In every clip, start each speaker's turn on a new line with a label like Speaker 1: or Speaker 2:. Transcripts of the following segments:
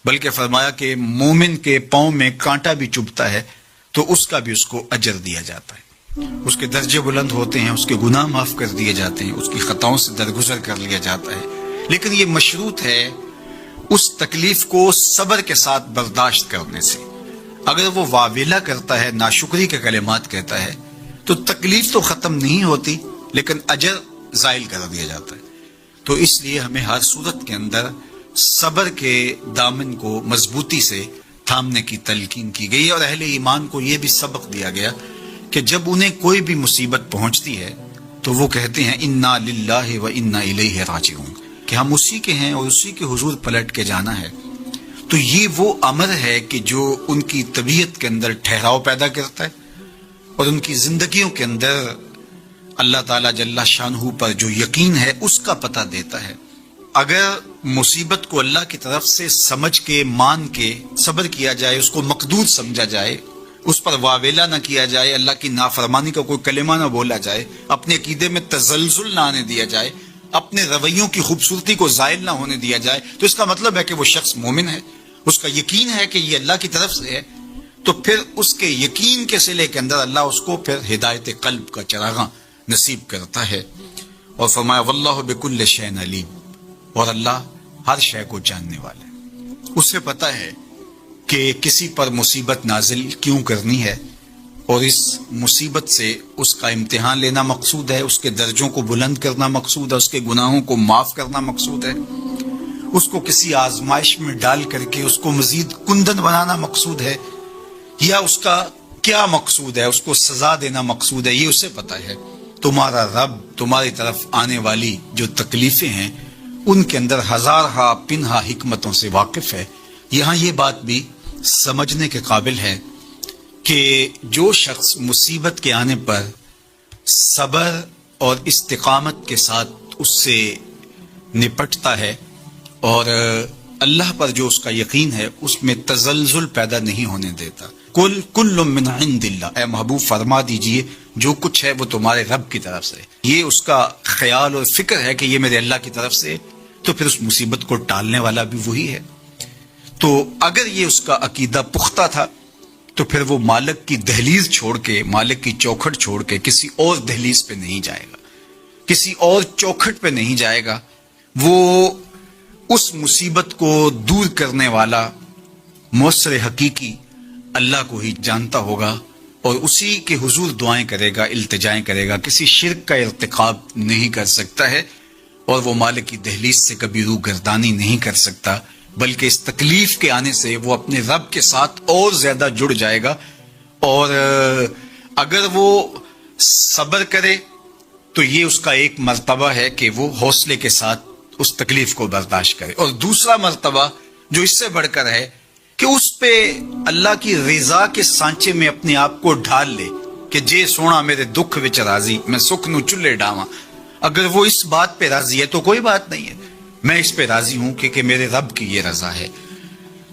Speaker 1: بلکہ فرمایا کہ مومن کے پاؤں میں کانٹا بھی چبھتا ہے تو اس کا بھی اس کو اجر دیا جاتا ہے، اس کے درجے بلند ہوتے ہیں، اس کے گناہ معاف کر دیے جاتے ہیں، اس کی خطاؤں سے درگزر کر لیا جاتا ہے. لیکن یہ مشروط ہے اس تکلیف کو صبر کے ساتھ برداشت کرنے سے. اگر وہ واویلا کرتا ہے، ناشکری کے کلمات کہتا ہے، تو تکلیف تو ختم نہیں ہوتی لیکن اجر زائل کر دیا جاتا ہے. تو اس لیے ہمیں ہر صورت کے اندر صبر کے دامن کو مضبوطی سے تھامنے کی تلقین کی گئی، اور اہل ایمان کو یہ بھی سبق دیا گیا کہ جب انہیں کوئی بھی مصیبت پہنچتی ہے تو وہ کہتے ہیں انا للہ و انا الیہ راجعون، کہ ہم اسی کے ہیں اور اسی کے حضور پلٹ کے جانا ہے. تو یہ وہ امر ہے کہ جو ان کی طبیعت کے اندر ٹھہراؤ پیدا کرتا ہے اور ان کی زندگیوں کے اندر اللہ تعالیٰ جل شانہ پر جو یقین ہے اس کا پتہ دیتا ہے. اگر مصیبت کو اللہ کی طرف سے سمجھ کے مان کے صبر کیا جائے، اس کو مقدور سمجھا جائے، اس پر واویلا نہ کیا جائے، اللہ کی نافرمانی کا کوئی کلمہ نہ بولا جائے، اپنے عقیدے میں تزلزل نہ آنے دیا جائے، اپنے رویوں کی خوبصورتی کو زائل نہ ہونے دیا جائے، تو اس کا مطلب ہے کہ وہ شخص مومن ہے، اس کا یقین ہے کہ یہ اللہ کی طرف سے ہے. تو پھر اس کے یقین کے صلے کے اندر اللہ اس کو پھر ہدایت قلب کا چراغاں نصیب کرتا ہے. اور فرمایا واللہ بکل شیء علیم، اور اللہ ہر شے کو جاننے والا ہے. اسے پتہ ہے کہ کسی پر مصیبت نازل کیوں کرنی ہے، اور اس مصیبت سے اس کا امتحان لینا مقصود ہے، اس کے درجوں کو بلند کرنا مقصود ہے، اس کے گناہوں کو معاف کرنا مقصود ہے، اس کو کسی آزمائش میں ڈال کر کے اس کو مزید کندن بنانا مقصود ہے، یا اس کا کیا مقصود ہے، اس کو سزا دینا مقصود ہے. یہ اسے پتہ ہے. تمہارا رب تمہاری طرف آنے والی جو تکلیفیں ہیں ان کے اندر ہزارہا پنہا حکمتوں سے واقف ہے. یہاں یہ بات بھی سمجھنے کے قابل ہے کہ جو شخص مصیبت کے آنے پر صبر اور استقامت کے ساتھ اس سے نپٹتا ہے اور اللہ پر جو اس کا یقین ہے اس میں تزلزل پیدا نہیں ہونے دیتا. کل من عند اللہ، اے محبوب فرما دیجئے جو کچھ ہے وہ تمہارے رب کی طرف سے. یہ اس کا خیال اور فکر ہے کہ یہ میرے اللہ کی طرف سے، تو پھر اس مصیبت کو ٹالنے والا بھی وہی ہے. تو اگر یہ اس کا عقیدہ پختہ تھا تو پھر وہ مالک کی دہلیز چھوڑ کے، مالک کی چوکھٹ چھوڑ کے کسی اور دہلیز پہ نہیں جائے گا، کسی اور چوکھٹ پہ نہیں جائے گا. وہ اس مصیبت کو دور کرنے والا مؤثر حقیقی اللہ کو ہی جانتا ہوگا اور اسی کے حضور دعائیں کرے گا، التجائیں کرے گا. کسی شرک کا ارتکاب نہیں کر سکتا ہے اور وہ مالک کی دہلیز سے کبھی روح گردانی نہیں کر سکتا، بلکہ اس تکلیف کے آنے سے وہ اپنے رب کے ساتھ اور زیادہ جڑ جائے گا. اور اگر وہ صبر کرے تو یہ اس کا ایک مرتبہ ہے کہ وہ حوصلے کے ساتھ اس تکلیف کو برداشت کرے. اور دوسرا مرتبہ جو اس سے بڑھ کر ہے کہ اس پہ اللہ کی رضا کے سانچے میں اپنے آپ کو ڈھال لے کہ جے سونا میرے دکھ وچ راضی، میں سکھ نو چلے ڈاواں. اگر وہ اس بات پہ راضی ہے تو کوئی بات نہیں ہے، میں اس پہ راضی ہوں کہ میرے رب کی یہ رضا ہے.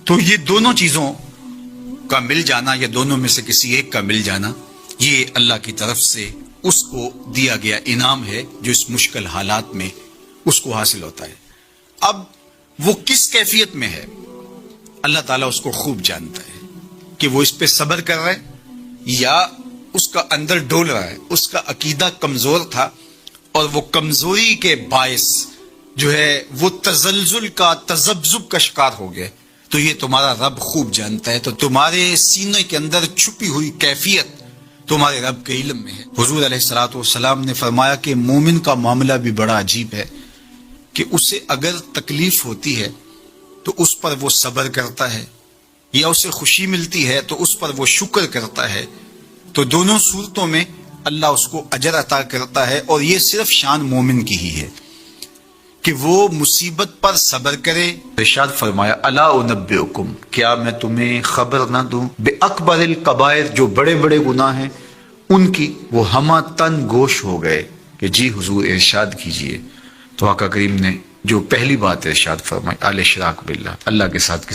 Speaker 1: تو یہ دونوں چیزوں کا مل جانا یا دونوں میں سے کسی ایک کا مل جانا، یہ اللہ کی طرف سے اس کو دیا گیا انعام ہے جو اس مشکل حالات میں اس کو حاصل ہوتا ہے. اب وہ کس کیفیت میں ہے اللہ تعالیٰ اس کو خوب جانتا ہے کہ وہ اس پہ صبر کر رہا ہے یا اس کا اندر ڈول رہا ہے. اس کا عقیدہ کمزور تھا اور وہ کمزوری کے باعث جو ہے وہ تزلزل کا، تذبذب کا شکار ہو گئے. تو یہ تمہارا رب خوب جانتا ہے. تو تمہارے سینے کے اندر چھپی ہوئی کیفیت تمہارے رب کے علم میں ہے. حضور علیہ الصلوۃ والسلام نے فرمایا کہ مومن کا معاملہ بھی بڑا عجیب ہے کہ اسے اگر تکلیف ہوتی ہے تو اس پر وہ صبر کرتا ہے، یا اسے خوشی ملتی ہے تو اس پر وہ شکر کرتا ہے. تو دونوں صورتوں میں اللہ اس کو اجر عطا کرتا ہے. اور یہ صرف شان مومن کی ہی ہے کہ وہ مصیبت پر صبر کرے. ارشاد فرمایا الا انبئکم، کیا میں تمہیں خبر نہ دوں باکبر الکبائر، جو بڑے بڑے گناہ ہیں ان کی. وہ ہمہ تن گوش ہو گئے کہ جی حضور ارشاد کیجئے. تو آقا کریم نے جو پہلی بات ارشاد فرمائی الاشراک باللہ، اللہ کے ساتھ